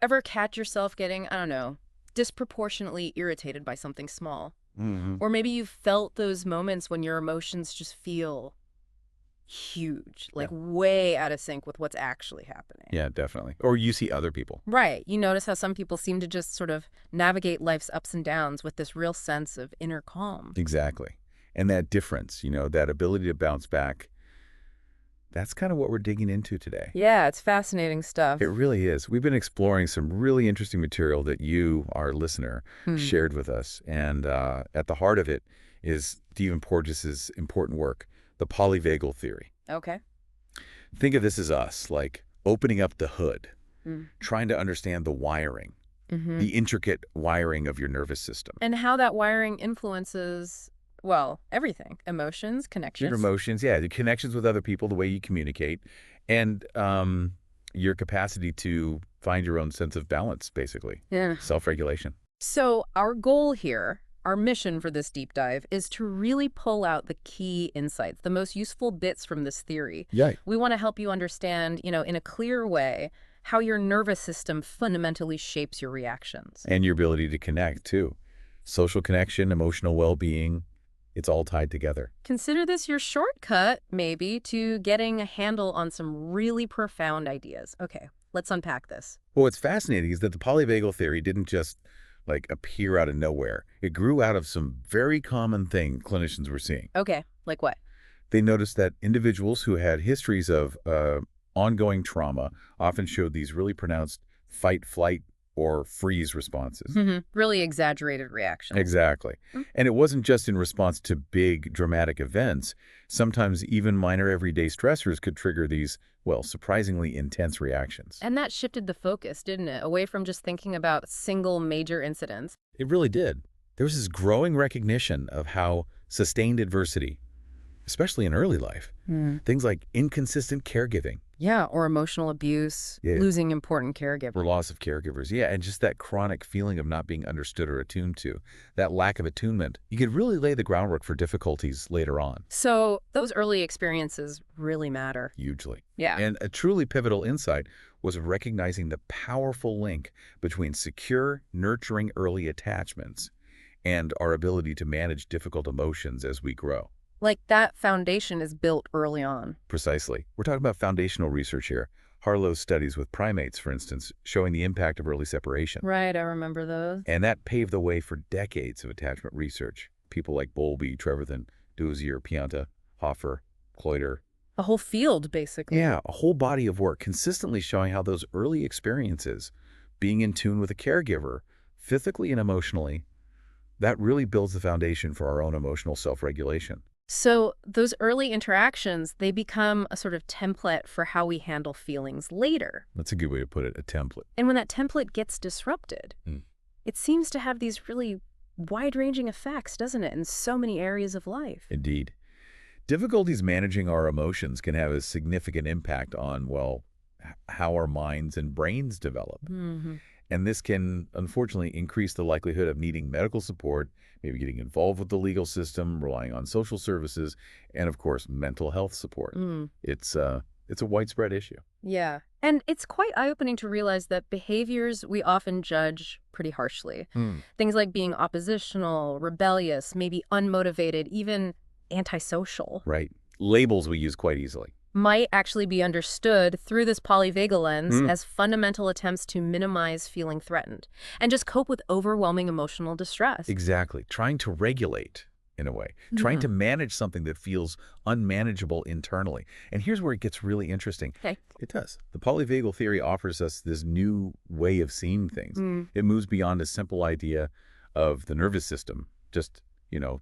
Ever catch yourself getting, I don't know, disproportionately irritated by something small? Hmm. Or maybe you've felt those moments when your emotions just feel huge, like Yeah. way out of sync with what's actually happening. Yeah, definitely. Or you see other people. Right. You notice how some people seem to just sort of navigate life's ups and downs with this real sense of inner calm. Exactly. And that difference, that ability to bounce back, that's kind of what we're digging into today. Yeah, it's fascinating It stuff. really is. We've been exploring some really interesting material that you, our listener, Hmm. shared with us. And at the heart of it is Stephen Porges's important work, the Polyvagal Theory. Okay. Think of this as us, like opening up the hood, Mm. trying to understand the wiring, Mm-hmm. the intricate wiring of your nervous system. And how that wiring influences, well, everything. Emotions, Your connections. emotions, yeah, the connections with other people, the way you communicate, and your capacity to find your own sense of balance, basically, Yeah. self-regulation. So our goal here, our mission for this deep dive, is to really pull out the key insights, the most useful bits from this theory. Yeah. We want to help you understand, in a clear way, how your nervous system fundamentally shapes your reactions. And your ability to connect, too. Social connection, emotional well-being, it's all tied together. Consider this your shortcut, maybe, to getting a handle on some really profound ideas. Okay, let's unpack this. Well, what's fascinating is that the polyvagal theory didn't just, appear out of nowhere. It grew out of some very common thing clinicians were seeing. Okay, like what? They noticed that individuals who had histories of ongoing trauma often showed these really pronounced fight, flight, or freeze responses. Really exaggerated reactions. Exactly. Mm. And it wasn't just in response to big, dramatic events. Sometimes even minor everyday stressors could trigger these, well, surprisingly intense reactions. And that shifted the focus, didn't it? Away from just thinking about single major incidents. It really did. There was this growing recognition of how sustained adversity, especially in early life, things like inconsistent caregiving, Yeah, or emotional abuse, Yeah. losing important or caregivers. loss of caregivers, yeah, and just that chronic feeling of not being understood or attuned to, that lack of attunement, you could really lay the groundwork for difficulties later on, So those early experiences really matter. hugely. Yeah. And a truly pivotal insight was recognizing the powerful link between secure, nurturing early attachments and our ability to manage difficult emotions as we grow. Like that foundation is built early on. Precisely. We're talking about foundational research here. Harlow's studies with primates, for instance, showing the impact of early separation. Right, I remember those. And that paved the way for decades of attachment research. People like Bowlby, Treverthen, Dozier, Pianta, Hoffer, Cloyter. A whole field, basically. Yeah, a whole body of work consistently showing how those early experiences, being in tune with a caregiver, physically and emotionally, that really builds the foundation for our own emotional self-regulation. So those early interactions, they become a sort of template for how we handle feelings later. That's a good way to put it, a template. And when that template gets disrupted, Mm. it seems to have these really wide-ranging effects, doesn't it, in so many areas of life? Indeed. Difficulties managing our emotions can have a significant impact on, well, how our minds and brains develop. Mm-hmm. And this can, unfortunately, increase the likelihood of needing medical support, maybe getting involved with the legal system, relying on social services, and, of course, mental health support. It's a widespread issue. Yeah. And it's quite eye-opening to realize that behaviors we often judge pretty harshly. Things like being oppositional, rebellious, maybe unmotivated, even antisocial, Right. Labels we use quite easily. might actually be understood through this polyvagal lens as fundamental attempts to minimize feeling threatened and just cope with overwhelming emotional distress. Exactly. Trying to regulate, in a way. Trying to manage something that feels unmanageable internally. And here's where it gets really interesting. Okay. It does. The polyvagal theory offers us this new way of seeing things. It moves beyond a simple idea of the nervous system, just,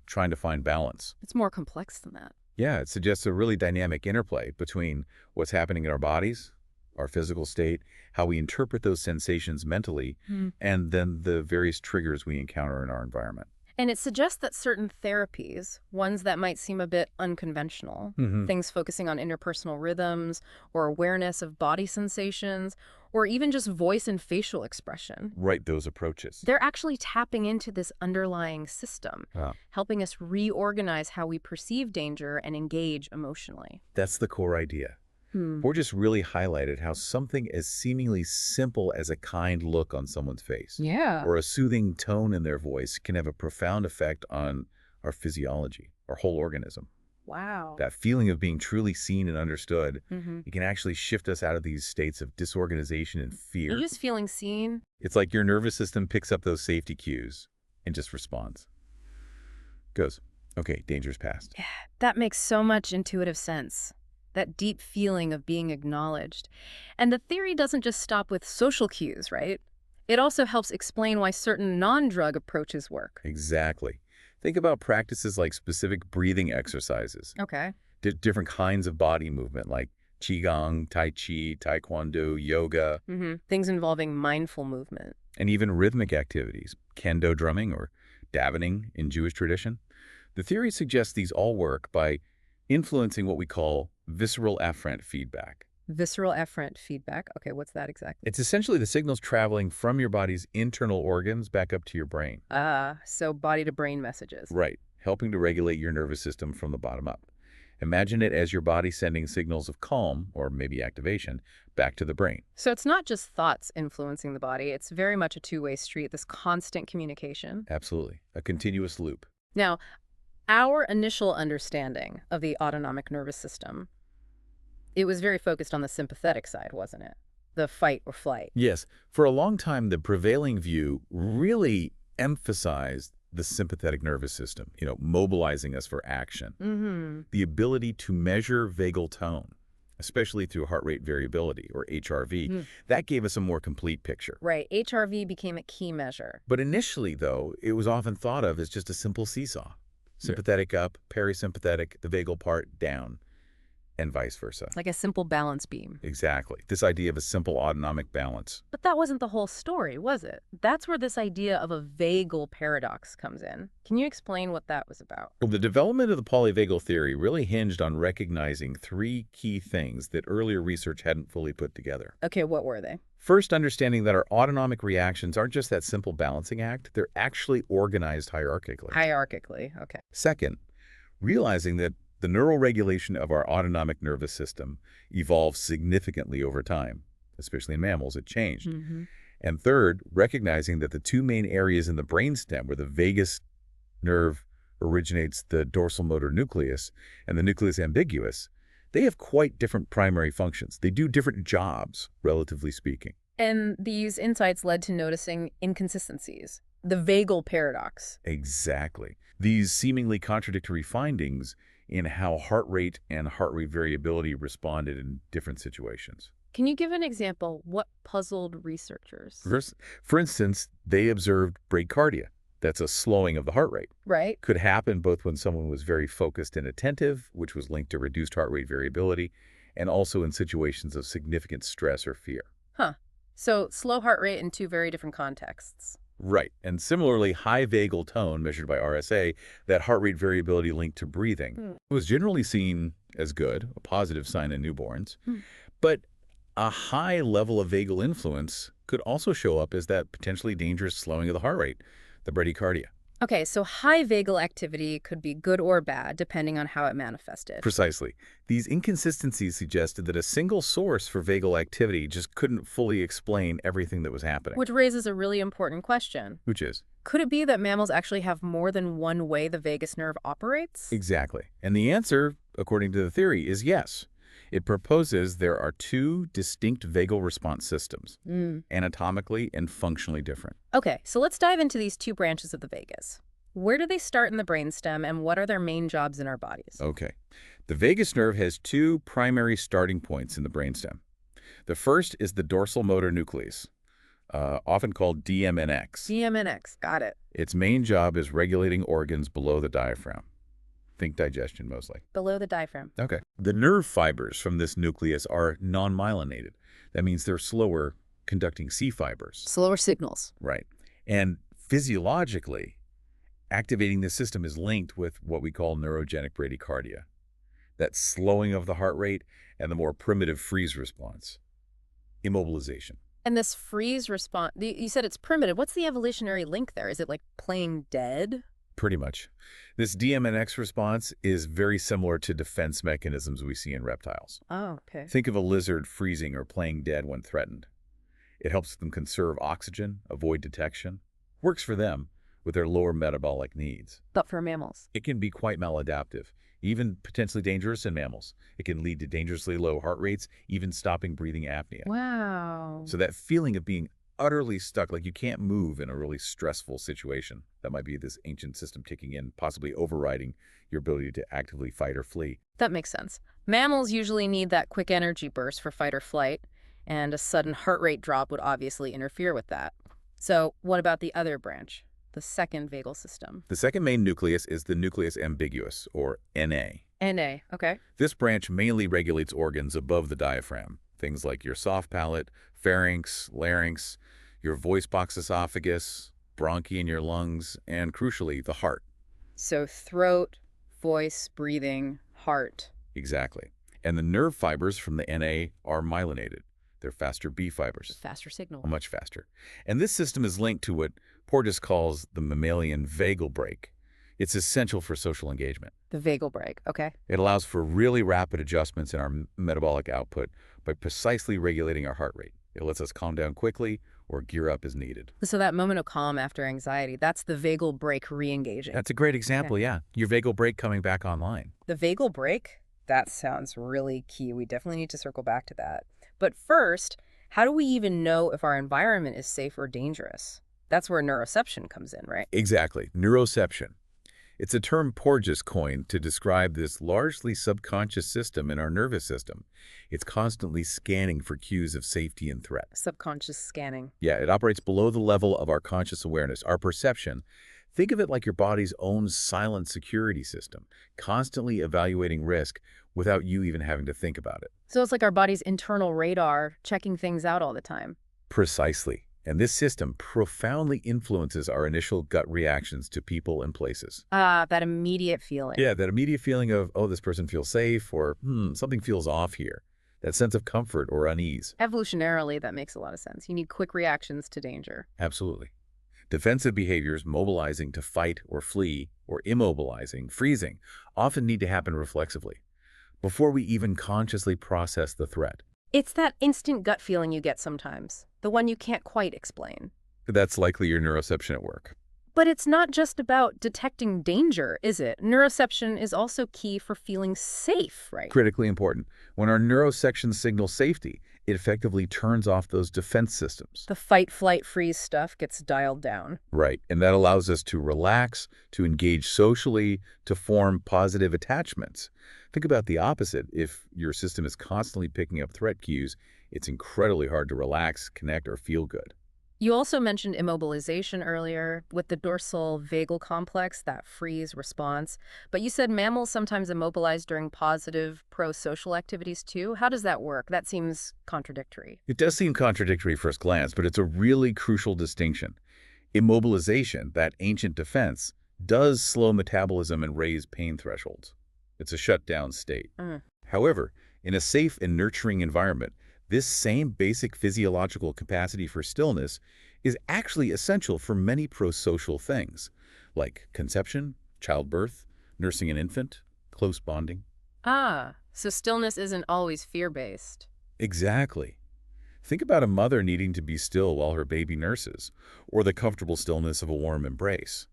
trying to find balance. It's more complex than that. Yeah, it suggests a really dynamic interplay between what's happening in our bodies, our physical state, how we interpret those sensations mentally, and then the various triggers we encounter in our environment. And it suggests that certain therapies, ones that might seem a bit unconventional, things focusing on interpersonal rhythms or awareness of body sensations, or even just voice and facial expression, Right, those approaches. they're actually tapping into this underlying system, helping us reorganize how we perceive danger and engage emotionally. That's the core idea. Porges really highlighted how something as seemingly simple as a kind look on someone's face Yeah. or a soothing tone in their voice can have a profound effect on our physiology, our whole organism. Wow. That feeling of being truly seen and understood, Mm-hmm. it can actually shift us out of these states of disorganization and You're fear. just feeling seen. It's like your nervous system picks up those safety cues and just responds. Goes, okay, danger's past. Yeah, that makes so much intuitive sense. That deep feeling of being acknowledged. And the theory doesn't just stop with social cues, right? It also helps explain why certain non-drug approaches work. Exactly. Think about practices like specific breathing exercises, Okay. different kinds of body movement like qigong, tai chi, taekwondo, yoga, Things involving mindful movement. and even rhythmic activities, kendo drumming or davening in Jewish tradition. The theory suggests these all work by influencing what we call visceral afferent feedback. Visceral efferent feedback. Okay, what's that exactly? It's essentially the signals traveling from your body's internal organs back up to your brain. So body-to-brain messages. Right, helping to regulate your nervous system from the bottom up. Imagine it as your body sending signals of calm, or maybe activation, back to the brain. So it's not just thoughts influencing the body. It's very much a two-way street, this constant communication. Absolutely. A continuous loop. Now, our initial understanding of the autonomic nervous system, it was very focused on the sympathetic side, wasn't it? The fight or flight. Yes, for a long time, the prevailing view really emphasized the sympathetic nervous system, mobilizing us for action. The ability to measure vagal tone, especially through heart rate variability, or HRV, that gave us a more complete picture. Right. HRV became a key measure. But initially, though, it was often thought of as just a simple seesaw. Sympathetic up, parasympathetic, the vagal part down, and vice versa. Like a simple balance beam. Exactly. This idea of a simple autonomic balance. But that wasn't the whole story, was it? That's where this idea of a vagal paradox comes in. Can you explain what that was about? Well, the development of the polyvagal theory really hinged on recognizing three key things that earlier research hadn't fully put together. Okay, what were they? First, understanding that our autonomic reactions aren't just that simple balancing act, they're actually organized hierarchically. Hierarchically, okay. Second, realizing that the neural regulation of our autonomic nervous system evolved significantly over time, especially in mammals, it changed. And third, recognizing that the two main areas in the brainstem where the vagus nerve originates the dorsal motor nucleus and the nucleus ambiguus, they have quite different primary functions. They do different jobs, relatively speaking. And these insights led to noticing inconsistencies, the vagal paradox. Exactly. These seemingly contradictory findings in how heart rate and heart rate variability responded in different situations. Can you give an example? What puzzled researchers? For instance, they observed bradycardia. That's a slowing of the heart rate. Right. Could happen both when someone was very focused and attentive, which was linked to reduced heart rate variability, and also in situations of significant stress or fear. So slow heart rate in two very different contexts. Right. And similarly, high vagal tone measured by RSA, that heart rate variability linked to breathing, was generally seen as good, a positive sign in newborns. But a high level of vagal influence could also show up as that potentially dangerous slowing of the heart rate, the bradycardia. Okay, so high vagal activity could be good or bad, depending on how it manifested. Precisely. These inconsistencies suggested that a single source for vagal activity just couldn't fully explain everything that was happening. Which raises a really important question. Which is? Could it be that mammals actually have more than one way the vagus nerve operates? Exactly. And the answer, according to the theory, is yes. It proposes there are two distinct vagal response systems, anatomically and functionally different. Okay, so let's dive into these two branches of the vagus. Where do they start in the brainstem, and what are their main jobs in our bodies? Okay. The vagus nerve has two primary starting points in the brainstem. The first is the dorsal motor nucleus, often called DMNX. DMNX, got it. Its main job is regulating organs below the diaphragm. Think digestion mostly. Below the diaphragm. Okay. The nerve fibers from this nucleus are non-myelinated. That means they're slower conducting C fibers. Slower signals. Right. And physiologically, activating the system is linked with what we call neurogenic bradycardia, that slowing of the heart rate and the more primitive freeze response, immobilization. And this freeze response, you said it's primitive. What's the evolutionary link there? Is it like playing dead? Pretty much. This DMNX response is very similar to defense mechanisms we see in reptiles. Oh, okay. Think of a lizard freezing or playing dead when threatened. It helps them conserve oxygen, avoid detection. Works for them with their lower metabolic needs. But for mammals. It can be quite maladaptive, even potentially dangerous in mammals. It can lead to dangerously low heart rates, even stopping breathing apnea. Wow. So that feeling of being utterly stuck, like you can't move in a really stressful situation, that might be this ancient system kicking in, possibly overriding your ability to actively fight or flee. That makes sense. Mammals usually need that quick energy burst for fight or flight, and a sudden heart rate drop would obviously interfere with that. So what about the other branch, the second vagal system? The second main nucleus is the nucleus ambiguus, or NA. NA, okay. This branch mainly regulates organs above the diaphragm, things like your soft palate, pharynx, larynx, your voice box esophagus, bronchi in your lungs, and crucially, the heart. So throat, voice, breathing, heart. Exactly. And the nerve fibers from the NA are myelinated. They're faster B fibers. Faster signal. Much faster. And this system is linked to what Porges calls the mammalian vagal brake. It's essential for social engagement. The vagal brake, okay. It allows for really rapid adjustments in our metabolic output by precisely regulating our heart rate. It lets us calm down quickly or gear up as needed. So that moment of calm after anxiety, that's the vagal brake re-engaging. That's a great example, Okay. yeah. Your vagal brake coming back online. The vagal brake? That sounds really key. We definitely need to circle back to that. But first, how do we even know if our environment is safe or dangerous? That's where neuroception comes in, right? Exactly. Neuroception. It's a term Porges coined to describe this largely subconscious system in our nervous system. It's constantly scanning for cues of safety and threat. Subconscious scanning. Yeah, it operates below the level of our conscious awareness, our perception. Think of it like your body's own silent security system, constantly evaluating risk without you even having to think about it. So it's like our body's internal radar checking things out all the time. Precisely. And this system profoundly influences our initial gut reactions to people and places. Ah, that immediate feeling. Yeah, that immediate feeling of, oh, this person feels safe, or something feels off here. That sense of comfort or unease. Evolutionarily, that makes a lot of sense. You need quick reactions to danger. Absolutely. Defensive behaviors, mobilizing to fight or flee, or immobilizing, freezing, often need to happen reflexively, before we even consciously process the threat. It's that instant gut feeling you get sometimes, the one you can't quite explain. That's likely your neuroception at work. But it's not just about detecting danger, is it? Neuroception is also key for feeling safe, right? Critically important. When our neuroception signals safety, it effectively turns off those defense systems. The fight, flight, freeze stuff gets dialed down. Right, and that allows us to relax, to engage socially, to form positive attachments. Think about the opposite. If your system is constantly picking up threat cues, it's incredibly hard to relax, connect, or feel good. You also mentioned immobilization earlier with the dorsal vagal complex, that freeze response. But you said mammals sometimes immobilize during positive pro-social activities too. How does that work? That seems contradictory. It does seem contradictory at first glance, but it's a really crucial distinction. Immobilization, that ancient defense, does slow metabolism and raise pain thresholds. It's a shutdown state. However, in a safe and nurturing environment, this same basic physiological capacity for stillness is actually essential for many pro-social things, like conception, childbirth, nursing an infant, close bonding. Ah, so stillness isn't always fear-based. Exactly. Think about a mother needing to be still while her baby nurses, or the comfortable stillness of a warm embrace.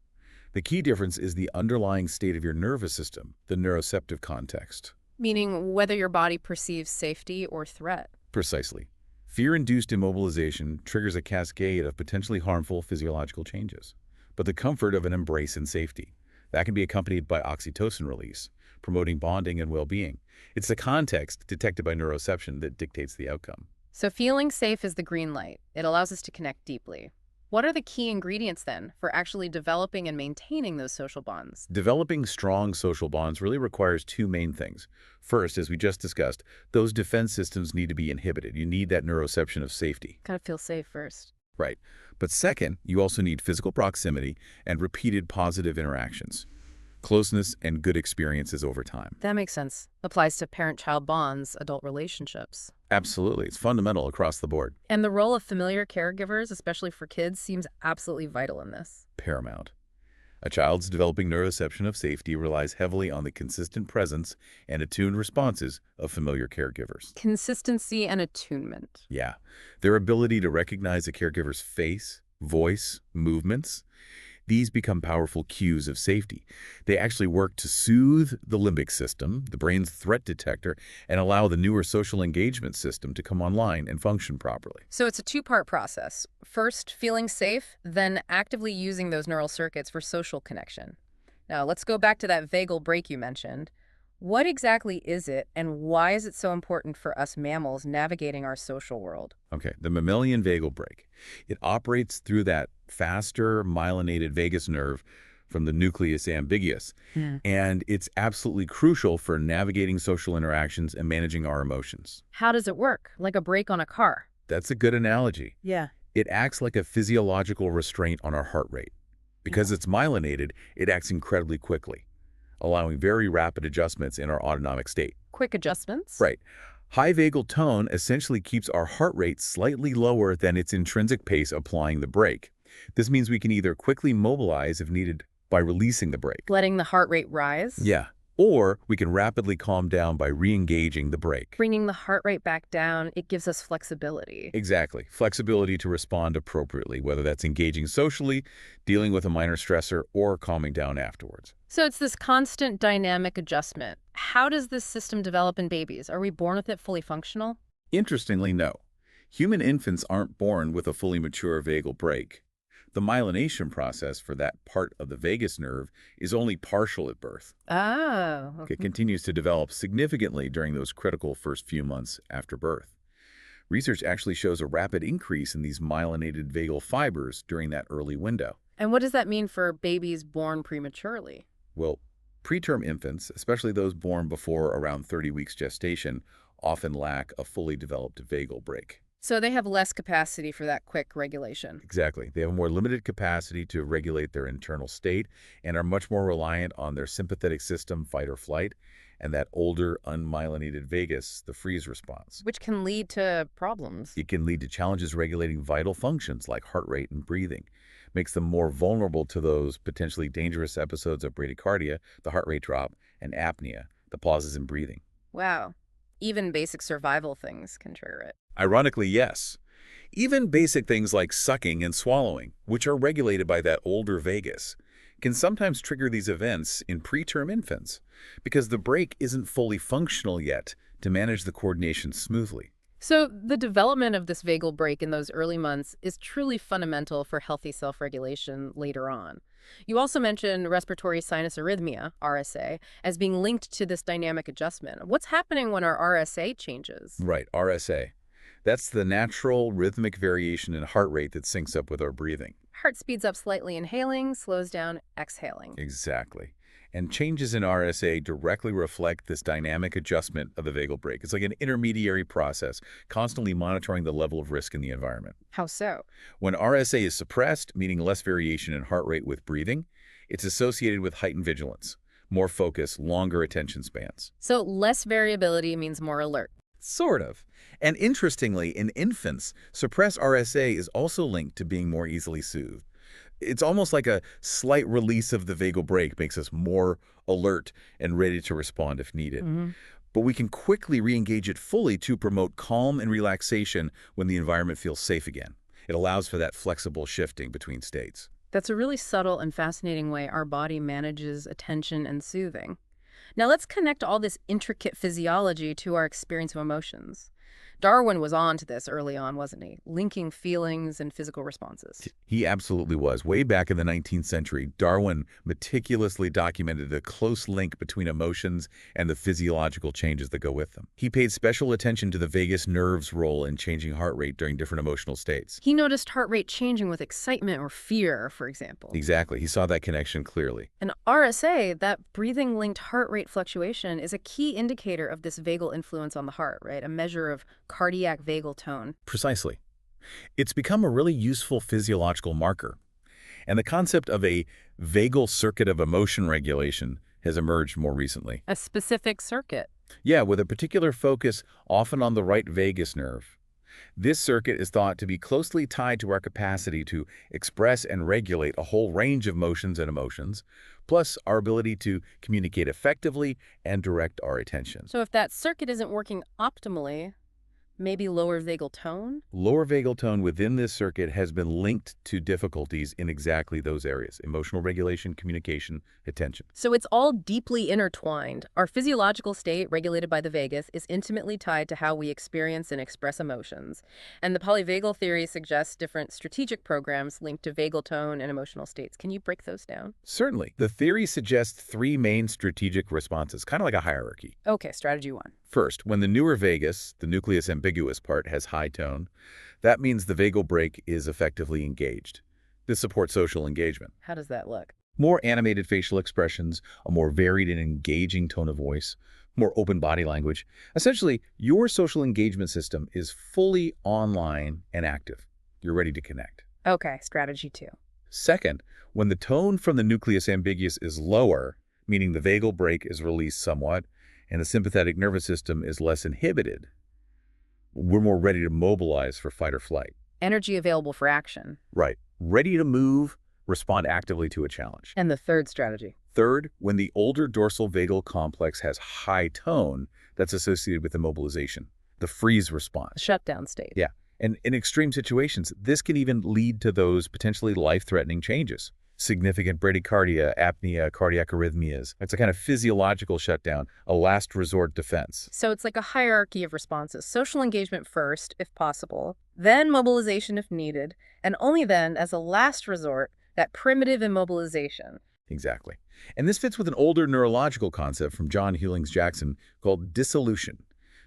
The key difference is the underlying state of your nervous system, the neuroceptive context. Meaning whether your body perceives safety or threat. Precisely. Fear-induced immobilization triggers a cascade of potentially harmful physiological changes. But the comfort of an embrace in safety, that can be accompanied by oxytocin release, promoting bonding and well-being. It's the context detected by neuroception that dictates the outcome. So feeling safe is the green light. It allows us to connect deeply. What are the key ingredients then for actually developing and maintaining those social bonds? Developing strong social bonds really requires two main things. First, as we just discussed, those defense systems need to be inhibited. You need that neuroception of safety. Gotta feel safe first. Right. But second, you also need physical proximity and repeated positive interactions. Closeness and good experiences over time. That makes sense. Applies to parent-child bonds, adult relationships. Absolutely. It's fundamental across the board. And the role of familiar caregivers, especially for kids, seems absolutely vital in this. Paramount. A child's developing neuroception of safety relies heavily on the consistent presence and attuned responses of familiar caregivers. Consistency and attunement. Yeah, their ability to recognize a caregiver's face, voice, movements, these become powerful cues of safety. They actually work to soothe the limbic system, the brain's threat detector, and allow the newer social engagement system to come online and function properly. So it's a two-part process. First, feeling safe, then actively using those neural circuits for social connection. Now, let's go back to that vagal break you mentioned. What exactly is it, and why is it so important for us mammals navigating our social world? Okay, the mammalian vagal brake. It operates through that faster myelinated vagus nerve from the nucleus ambiguous, and it's absolutely crucial for navigating social interactions and managing our emotions. How does it work? Like a brake on a car? That's a good analogy. Yeah. It acts like a physiological restraint on our heart rate. Because it's myelinated, it acts incredibly quickly, allowing very rapid adjustments in our autonomic state. Quick adjustments? Right. High vagal tone essentially keeps our heart rate slightly lower than its intrinsic pace applying the brake. This means we can either quickly mobilize if needed by releasing the brake. Letting the heart rate rise? Yeah. Or we can rapidly calm down by re-engaging the brake. Bringing the heart rate back down, it gives us flexibility. Exactly. Flexibility to respond appropriately, whether that's engaging socially, dealing with a minor stressor, or calming down afterwards. So it's this constant dynamic adjustment. How does this system develop in babies? Are we born with it fully functional? Interestingly, no. Human infants aren't born with a fully mature vagal brake. The myelination process for that part of the vagus nerve is only partial at birth. Oh. It continues to develop significantly during those critical first few months after birth. Research actually shows a rapid increase in these myelinated vagal fibers during that early window. And what does that mean for babies born prematurely? Well, preterm infants, especially those born before around 30 weeks gestation, often lack a fully developed vagal brake. So they have less capacity for that quick regulation. Exactly. They have a more limited capacity to regulate their internal state and are much more reliant on their sympathetic system, fight or flight, and that older, unmyelinated vagus, the freeze response. Which can lead to problems. It can lead to challenges regulating vital functions like heart rate and breathing. Makes them more vulnerable to those potentially dangerous episodes of bradycardia, the heart rate drop, and apnea, the pauses in breathing. Wow. Even basic survival things can trigger it. Ironically, yes. Even basic things like sucking and swallowing, which are regulated by that older vagus, can sometimes trigger these events in preterm infants because the brake isn't fully functional yet to manage the coordination smoothly. So the development of this vagal brake in those early months is truly fundamental for healthy self-regulation later on. You also mentioned respiratory sinus arrhythmia, RSA, as being linked to this dynamic adjustment. What's happening when our RSA changes? Right, RSA. That's the natural rhythmic variation in heart rate that syncs up with our breathing. Heart speeds up slightly inhaling, slows down exhaling. Exactly. And changes in RSA directly reflect this dynamic adjustment of the vagal brake. It's like an intermediary process, constantly monitoring the level of risk in the environment. How so? When RSA is suppressed, meaning less variation in heart rate with breathing, it's associated with heightened vigilance, more focus, longer attention spans. So less variability means more alert. Sort of. And interestingly, in infants, suppressed RSA is also linked to being more easily soothed. It's almost like a slight release of the vagal brake makes us more alert and ready to respond if needed. But we can quickly re-engage it fully to promote calm and relaxation when the environment feels safe again. It allows for that flexible shifting between states. That's a really subtle and fascinating way our body manages attention and soothing. Now let's connect all this intricate physiology to our experience of emotions. Darwin was on to this early on, wasn't he? Linking feelings and physical responses. He absolutely was. Way back in the 19th century, Darwin meticulously documented the close link between emotions and the physiological changes that go with them. He paid special attention to the vagus nerve's role in changing heart rate during different emotional states. He noticed heart rate changing with excitement or fear, for example. Exactly. He saw that connection clearly. And RSA, that breathing-linked heart rate fluctuation, is a key indicator of this vagal influence on the heart, right? A measure of cardiac vagal tone. Precisely. It's become a really useful physiological marker. And the concept of a vagal circuit of emotion regulation has emerged more recently. A specific circuit. Yeah, with a particular focus often on the right vagus nerve. This circuit is thought to be closely tied to our capacity to express and regulate a whole range of motions and emotions, plus our ability to communicate effectively and direct our attention. So if that circuit isn't working optimally, maybe lower vagal tone? Lower vagal tone within this circuit has been linked to difficulties in exactly those areas: emotional regulation, communication, attention. So it's all deeply intertwined. Our physiological state, regulated by the vagus, is intimately tied to how we experience and express emotions. And the polyvagal theory suggests different strategic programs linked to vagal tone and emotional states. Can you break those down? Certainly. The theory suggests three main strategic responses, kind of like a hierarchy. Okay, strategy one. First, when the newer vagus, the nucleus ambiguous part, has high tone, that means the vagal brake is effectively engaged. This supports social engagement. How does that look? More animated facial expressions, a more varied and engaging tone of voice, more open body language. Essentially, your social engagement system is fully online and active. You're ready to connect. Okay, strategy two. Second, when the tone from the nucleus ambiguous is lower, meaning the vagal brake is released somewhat, and the sympathetic nervous system is less inhibited, we're more ready to mobilize for fight or flight. Energy available for action. Right. Ready to move, respond actively to a challenge. And the third strategy. Third, when the older dorsal vagal complex has high tone, that's associated with immobilization, the freeze response. The shutdown state. Yeah. And in extreme situations, this can even lead to those potentially life-threatening changes. Significant bradycardia, apnea, cardiac arrhythmias. It's a kind of physiological shutdown, a last resort defense. So it's like a hierarchy of responses. Social engagement first, if possible, then mobilization if needed, and only then, as a last resort, that primitive immobilization. Exactly. And this fits with an older neurological concept from John Hewlings-Jackson called dissolution.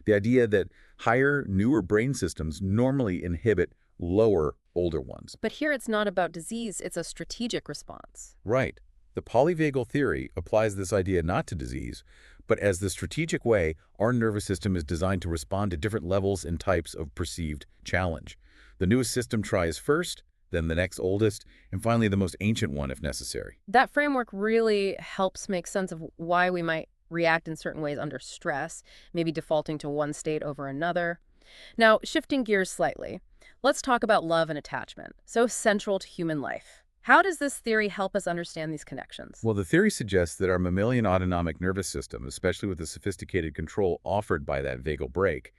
The idea that higher, newer brain systems normally inhibit lower, older ones. But here it's not about disease, it's a strategic response. Right. The polyvagal theory applies this idea not to disease, but as the strategic way our nervous system is designed to respond to different levels and types of perceived challenge. The newest system tries first, then the next oldest, and finally the most ancient one if necessary. That framework really helps make sense of why we might react in certain ways under stress, maybe defaulting to one state over another. Now, shifting gears slightly, let's talk about love and attachment, so central to human life. How does this theory help us understand these connections? Well, the theory suggests that our mammalian autonomic nervous system, especially with the sophisticated control offered by that vagal brake,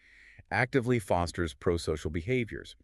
actively fosters prosocial behaviors.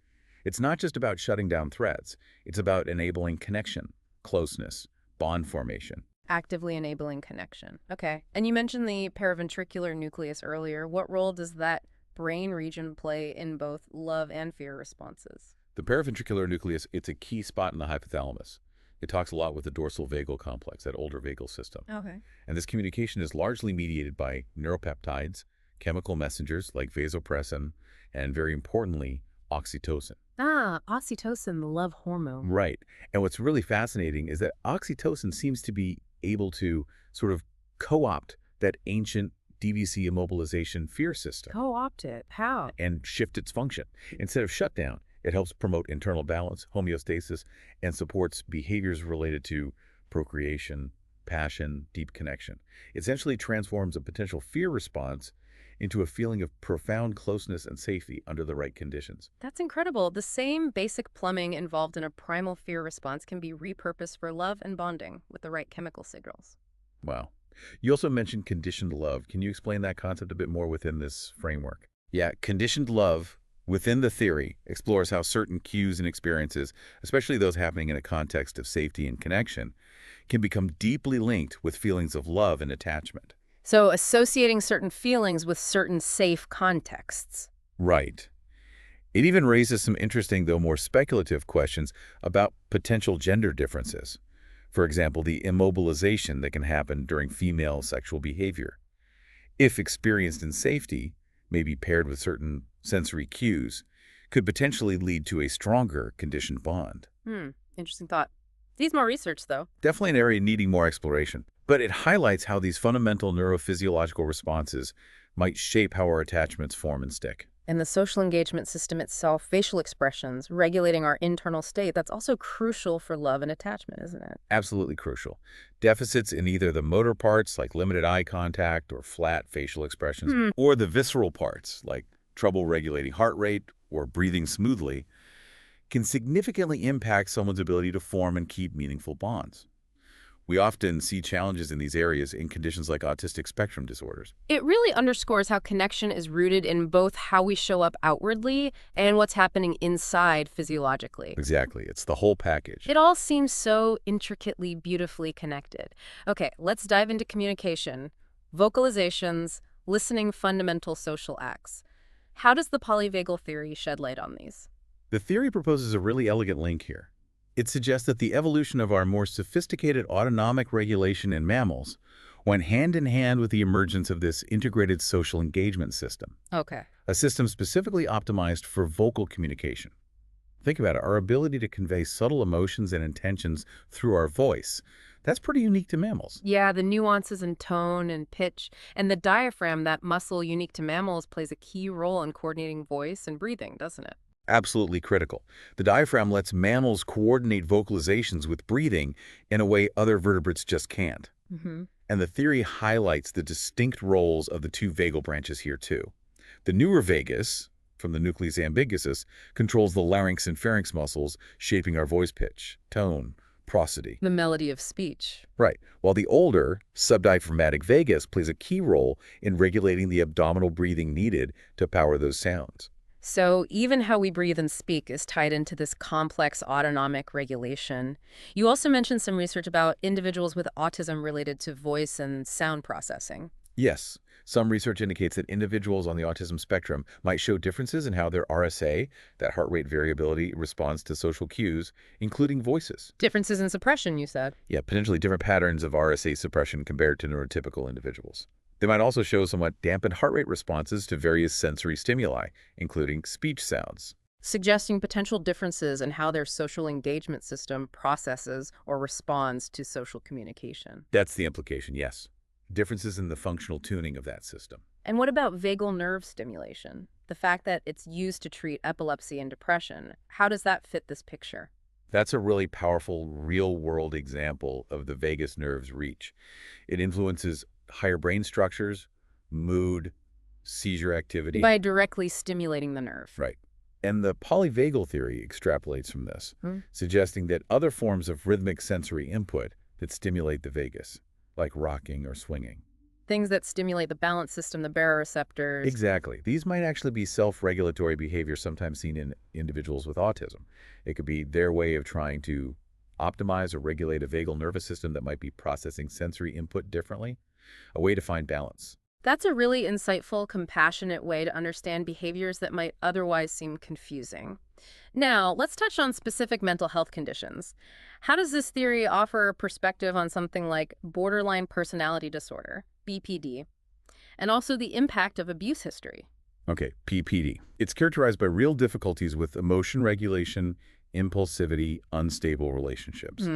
It's not just about shutting down threats. It's about enabling connection, closeness, bond formation. Actively enabling connection. Okay. And you mentioned the paraventricular nucleus earlier. What role does that brain region play in both love and fear responses? The paraventricular nucleus, it's a key spot in the hypothalamus. It talks a lot with the dorsal vagal complex, that older vagal system. Okay. And this communication is largely mediated by neuropeptides, chemical messengers like vasopressin, and very importantly, oxytocin. Ah, oxytocin, the love hormone. Right. And what's really fascinating is that oxytocin seems to be able to sort of co-opt that ancient DVC immobilization fear system. Co-opt it. How? And shift its function. Instead of shutdown, it helps promote internal balance, homeostasis, and supports behaviors related to procreation, passion, deep connection. It essentially transforms a potential fear response into a feeling of profound closeness and safety under the right conditions. That's incredible. The same basic plumbing involved in a primal fear response can be repurposed for love and bonding with the right chemical signals. Wow. You also mentioned conditioned love. Can you explain that concept a bit more within this framework? Yeah, conditioned love within the theory explores how certain cues and experiences, especially those happening in a context of safety and connection, can become deeply linked with feelings of love and attachment. So associating certain feelings with certain safe contexts. Right. It even raises some interesting, though more speculative, questions about potential gender differences. For example, the immobilization that can happen during female sexual behavior. If experienced in safety, maybe paired with certain sensory cues, could potentially lead to a stronger conditioned bond. Interesting thought. Needs more research, though. Definitely an area needing more exploration. But it highlights how these fundamental neurophysiological responses might shape how our attachments form and stick. And the social engagement system itself, facial expressions, regulating our internal state, that's also crucial for love and attachment, isn't it? Absolutely crucial. Deficits in either the motor parts, like limited eye contact or flat facial expressions, or the visceral parts, like trouble regulating heart rate, or breathing smoothly, can significantly impact someone's ability to form and keep meaningful bonds. We often see challenges in these areas in conditions like autistic spectrum disorders. It really underscores how connection is rooted in both how we show up outwardly and what's happening inside physiologically. Exactly. It's the whole package. It all seems so intricately, beautifully connected. Okay, let's dive into communication, vocalizations, listening, fundamental social acts. How does the polyvagal theory shed light on these? The theory proposes a really elegant link here. It suggests that the evolution of our more sophisticated autonomic regulation in mammals went hand in hand with the emergence of this integrated social engagement system, Okay. a system specifically optimized for vocal communication. Think about it, our ability to convey subtle emotions and intentions through our voice. That's pretty unique to mammals. Yeah, the nuances in tone and pitch, and the diaphragm, that muscle unique to mammals, plays a key role in coordinating voice and breathing, doesn't it? Absolutely critical. The diaphragm lets mammals coordinate vocalizations with breathing in a way other vertebrates just can't. Mm-hmm. And the theory highlights the distinct roles of the two vagal branches here too. The newer vagus, from the nucleus ambiguosus, controls the larynx and pharynx muscles, shaping our voice pitch, tone, prosody. The melody of speech. Right, while the older, subdiaphragmatic vagus plays a key role in regulating the abdominal breathing needed to power those sounds. So even how we breathe and speak is tied into this complex autonomic regulation. You also mentioned some research about individuals with autism related to voice and sound processing. Yes, some research indicates that individuals on the autism spectrum might show differences in how their RSA, that heart rate variability, responds to social cues, including voices. Differences in suppression, you said. Yeah, potentially different patterns of RSA suppression compared to neurotypical individuals. They might also show somewhat dampened heart rate responses to various sensory stimuli, including speech sounds. Suggesting potential differences in how their social engagement system processes or responds to social communication. That's the implication, yes. Differences in the functional tuning of that system. And what about vagal nerve stimulation? The fact that it's used to treat epilepsy and depression. How does that fit this picture? That's a really powerful real-world example of the vagus nerve's reach. It influences higher brain structures, mood, seizure activity. By directly stimulating the nerve. Right. And the polyvagal theory extrapolates from this, suggesting that other forms of rhythmic sensory input that stimulate the vagus, like rocking or swinging. Things that stimulate the balance system, the baroreceptors. Exactly. These might actually be self-regulatory behavior sometimes seen in individuals with autism. It could be their way of trying to optimize or regulate a vagal nervous system that might be processing sensory input differently, a way to find balance. That's a really insightful, compassionate way to understand behaviors that might otherwise seem confusing. Now, let's touch on specific mental health conditions. How does this theory offer a perspective on something like borderline personality disorder, BPD, and also the impact of abuse history? Okay, PPD. It's characterized by real difficulties with emotion regulation, impulsivity, unstable relationships.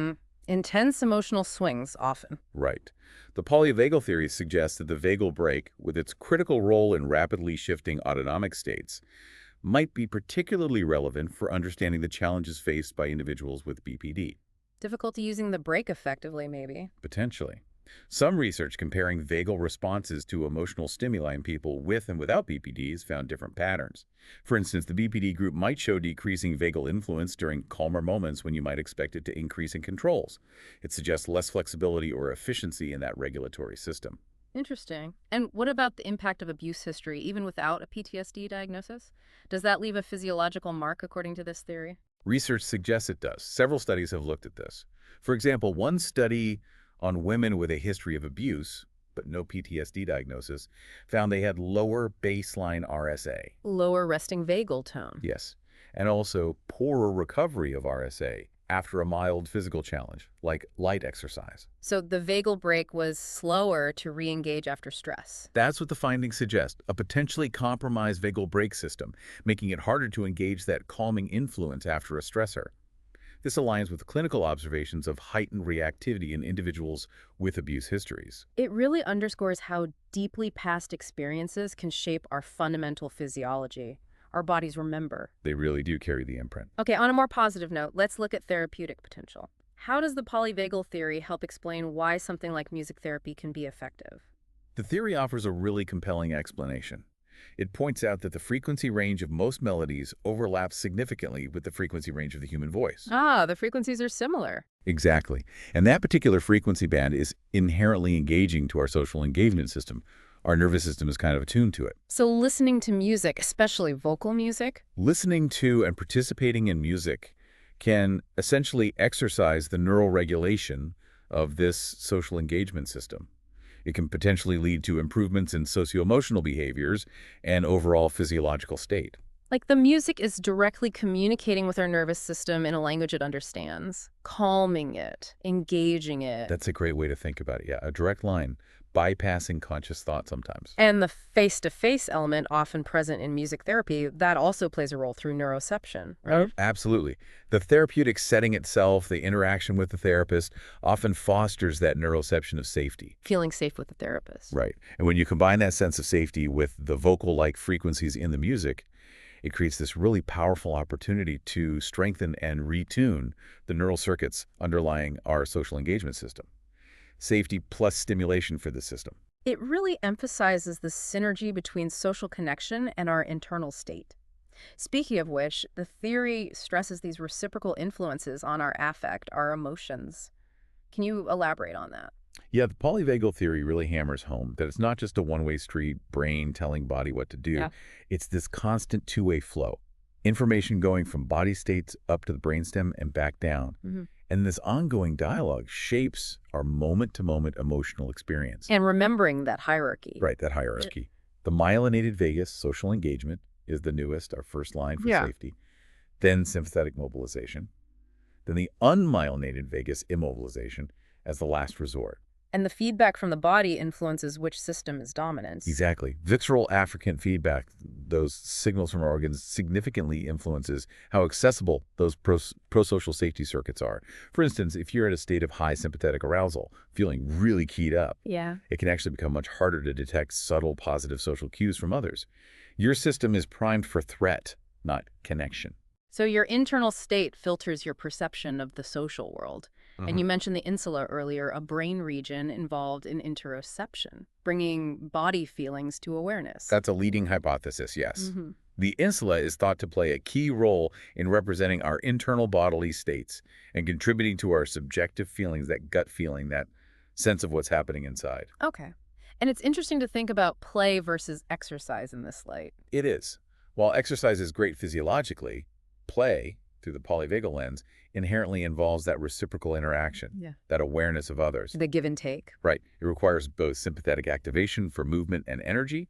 Intense emotional swings, often. Right. The polyvagal theory suggests that the vagal brake, with its critical role in rapidly shifting autonomic states, might be particularly relevant for understanding the challenges faced by individuals with BPD. Difficulty using the brake effectively, maybe. Potentially. Some research comparing vagal responses to emotional stimuli in people with and without BPDs found different patterns. For instance, the BPD group might show decreasing vagal influence during calmer moments when you might expect it to increase in controls. It suggests less flexibility or efficiency in that regulatory system. Interesting. And what about the impact of abuse history, even without a PTSD diagnosis? Does that leave a physiological mark according to this theory? Research suggests it does. Several studies have looked at this. For example, one study on women with a history of abuse, but no PTSD diagnosis, found they had lower baseline RSA. Lower resting vagal tone. Yes, and also poorer recovery of RSA after a mild physical challenge, like light exercise. So the vagal brake was slower to re-engage after stress. That's what the findings suggest, a potentially compromised vagal brake system, making it harder to engage that calming influence after a stressor. This aligns with clinical observations of heightened reactivity in individuals with abuse histories. It really underscores how deeply past experiences can shape our fundamental physiology. Our bodies remember. They really do carry the imprint. Okay, on a more positive note, let's look at therapeutic potential. How does the polyvagal theory help explain why something like music therapy can be effective? The theory offers a really compelling explanation. It points out that the frequency range of most melodies overlaps significantly with the frequency range of the human voice. Ah, the frequencies are similar. Exactly. And that particular frequency band is inherently engaging to our social engagement system. Our nervous system is kind of attuned to it. So listening to music, especially vocal music? Listening to and participating in music can essentially exercise the neural regulation of this social engagement system. It can potentially lead to improvements in socio-emotional behaviors and overall physiological state. Like the music is directly communicating with our nervous system in a language it understands, calming it, engaging it. That's a great way to think about it. Yeah, a direct line, bypassing conscious thought sometimes. And the face-to-face element often present in music therapy, that also plays a role through neuroception, right? Absolutely. The therapeutic setting itself, the interaction with the therapist, often fosters that neuroception of safety. Feeling safe with the therapist. Right. And when you combine that sense of safety with the vocal-like frequencies in the music, it creates this really powerful opportunity to strengthen and retune the neural circuits underlying our social engagement system. Safety plus stimulation for the system. It really emphasizes the synergy between social connection and our internal state. Speaking of which, the theory stresses these reciprocal influences on our affect, our emotions. Can you elaborate on that? Yeah, the polyvagal theory really hammers home that it's not just a one-way street, brain telling body what to do. Yeah. It's this constant two-way flow. Information going from body states up to the brainstem and back down. And this ongoing dialogue shapes our moment-to-moment emotional experience. And remembering that hierarchy. Right, that hierarchy. The myelinated vagus, social engagement, is the newest, our first line for safety. Then sympathetic mobilization. Then the unmyelinated vagus, immobilization, as the last resort. And the feedback from the body influences which system is dominant. Exactly. Visceral afferent feedback, those signals from our organs, significantly influences how accessible those pro-social safety circuits are. For instance, if you're at a state of high sympathetic arousal, feeling really keyed up, it can actually become much harder to detect subtle positive social cues from others. Your system is primed for threat, not connection. So your internal state filters your perception of the social world. And you mentioned the insula earlier, a brain region involved in interoception, bringing body feelings to awareness. That's a leading hypothesis, yes. The insula is thought to play a key role in representing our internal bodily states and contributing to our subjective feelings, that gut feeling, that sense of what's happening inside. Okay. And it's interesting to think about play versus exercise in this light. It is. While exercise is great physiologically, play, through the polyvagal lens, inherently involves that reciprocal interaction, that awareness of others. The give and take. Right. It requires both sympathetic activation for movement and energy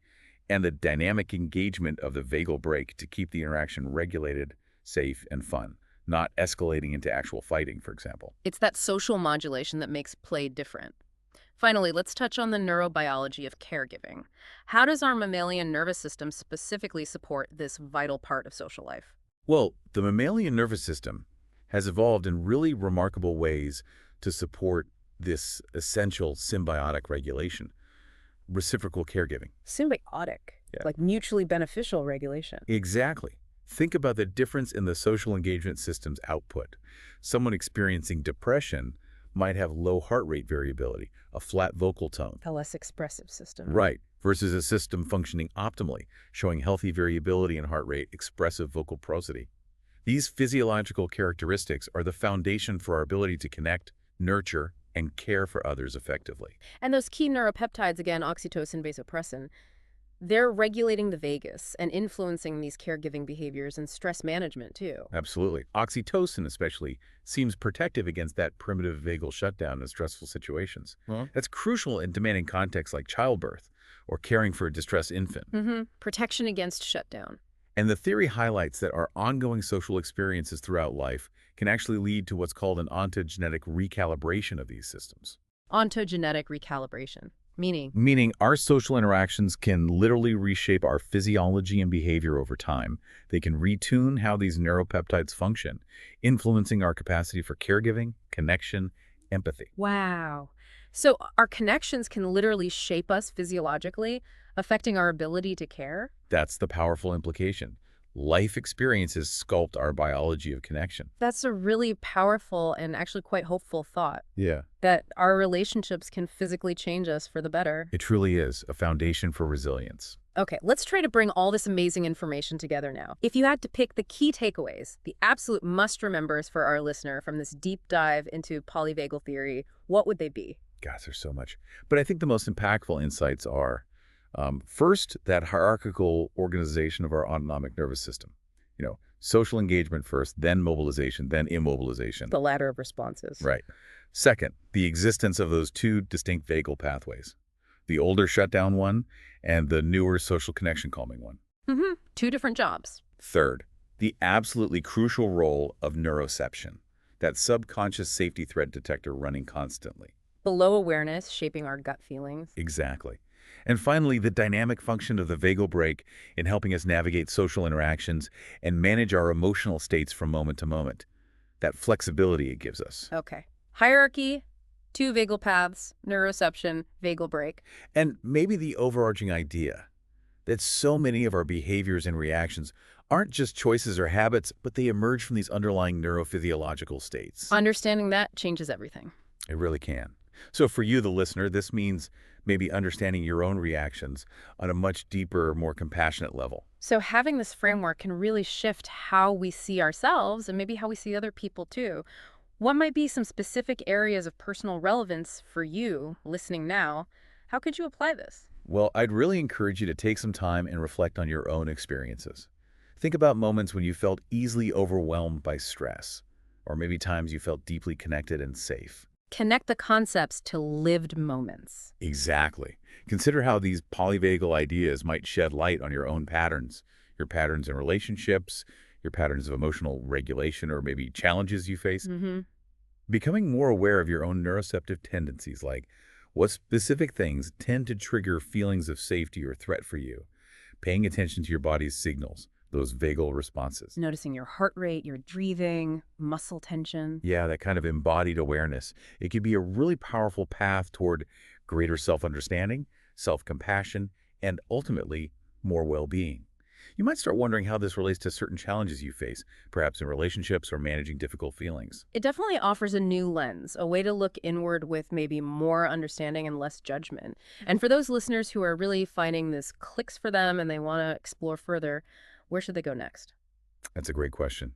and the dynamic engagement of the vagal brake to keep the interaction regulated, safe, and fun, not escalating into actual fighting, for example. It's that social modulation that makes play different. Finally, let's touch on the neurobiology of caregiving. How does our mammalian nervous system specifically support this vital part of social life? Well, the mammalian nervous system has evolved in really remarkable ways to support this essential symbiotic regulation, reciprocal caregiving. Symbiotic, like mutually beneficial regulation. Exactly. Think about the difference in the social engagement system's output. Someone experiencing depression might have low heart rate variability, a flat vocal tone. A less expressive system. Right, versus a system functioning optimally, showing healthy variability in heart rate, expressive vocal prosody. These physiological characteristics are the foundation for our ability to connect, nurture, and care for others effectively. And those key neuropeptides, again, oxytocin, vasopressin, they're regulating the vagus and influencing these caregiving behaviors and stress management, too. Absolutely. Oxytocin, especially, seems protective against that primitive vagal shutdown in stressful situations. That's crucial in demanding contexts like childbirth or caring for a distressed infant. Protection against shutdown. And the theory highlights that our ongoing social experiences throughout life can actually lead to what's called an ontogenetic recalibration of these systems. Ontogenetic recalibration. Meaning our social interactions can literally reshape our physiology and behavior over time. They can retune how these neuropeptides function, influencing our capacity for caregiving, connection, empathy. Wow. So our connections can literally shape us physiologically, affecting our ability to care? That's the powerful implication. life experiences sculpt our biology of connection. That's a really powerful and actually quite hopeful thought, Yeah. that our relationships can physically change us for the better. It truly is a foundation for resilience. Okay, let's try to bring all this amazing information together now. If you had to pick the key takeaways, the absolute must-remembers for our listener from this deep dive into polyvagal theory, what would they be? Gosh, there's so much. But I think the most impactful insights are, first, that hierarchical organization of our autonomic nervous system. Social engagement first, then mobilization, then immobilization. The ladder of responses. Right. Second, the existence of those two distinct vagal pathways, the older shutdown one and the newer social connection calming one. Two different jobs. Third, the absolutely crucial role of neuroception, that subconscious safety threat detector running constantly. Below awareness, shaping our gut feelings. Exactly. And finally, the dynamic function of the vagal brake in helping us navigate social interactions and manage our emotional states from moment to moment. That flexibility it gives us. Okay. Hierarchy, two vagal paths, neuroception, vagal brake. And maybe the overarching idea that so many of our behaviors and reactions aren't just choices or habits, but they emerge from these underlying neurophysiological states. Understanding that changes everything. It really can. So for you, the listener, this means maybe understanding your own reactions on a much deeper, more compassionate level. So having this framework can really shift how we see ourselves and maybe how we see other people too. What might be some specific areas of personal relevance for you listening now? How could you apply this? Well, I'd really encourage you to take some time and reflect on your own experiences. Think about moments when you felt easily overwhelmed by stress, or maybe times you felt deeply connected and safe. Connect the concepts to lived moments. Exactly. Consider how these polyvagal ideas might shed light on your own patterns, your patterns in relationships, your patterns of emotional regulation, or maybe challenges you face. Becoming more aware of your own neuroceptive tendencies, like what specific things tend to trigger feelings of safety or threat for you. Paying attention to your body's signals, those vagal responses. Noticing your heart rate, your breathing, muscle tension. Yeah, that kind of embodied awareness. It can be a really powerful path toward greater self-understanding, self-compassion, and ultimately, more well-being. You might start wondering how this relates to certain challenges you face, perhaps in relationships or managing difficult feelings. It definitely offers a new lens, a way to look inward with maybe more understanding and less judgment. And for those listeners who are really finding this clicks for them and they want to explore further, where should they go next? That's a great question.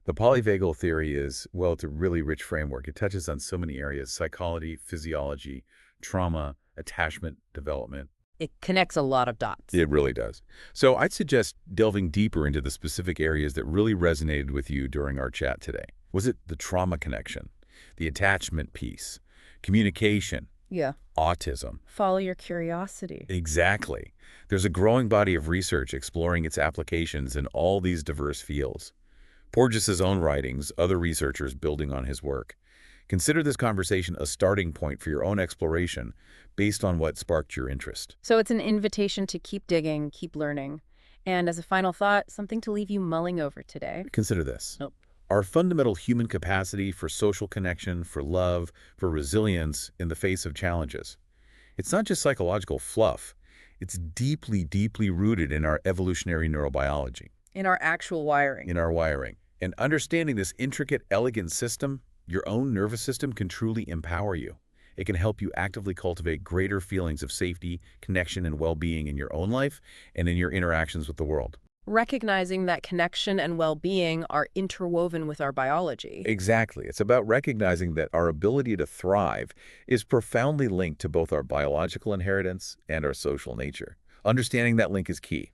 The polyvagal theory is, well, it's a really rich framework. It touches on so many areas: psychology, physiology, trauma, attachment, development. It connects a lot of dots. It really does. So I'd suggest delving deeper into the specific areas that really resonated with you during our chat today. Was it the trauma connection, the attachment piece, communication, Yeah. autism? Follow your curiosity. Exactly. There's a growing body of research exploring its applications in all these diverse fields. Porges's own writings, other researchers building on his work. Consider this conversation a starting point for your own exploration based on what sparked your interest. So it's an invitation to keep digging, keep learning. And as a final thought, something to leave you mulling over today. Consider this. Nope. Our fundamental human capacity for social connection, for love, for resilience in the face of challenges. It's not just psychological fluff. It's deeply, deeply rooted in our evolutionary neurobiology. In our actual wiring. In our wiring. And understanding this intricate, elegant system, your own nervous system, can truly empower you. It can help you actively cultivate greater feelings of safety, connection, and well-being in your own life and in your interactions with the world. Recognizing that connection and well-being are interwoven with our biology. Exactly. It's about recognizing that our ability to thrive is profoundly linked to both our biological inheritance and our social nature. Understanding that link is key.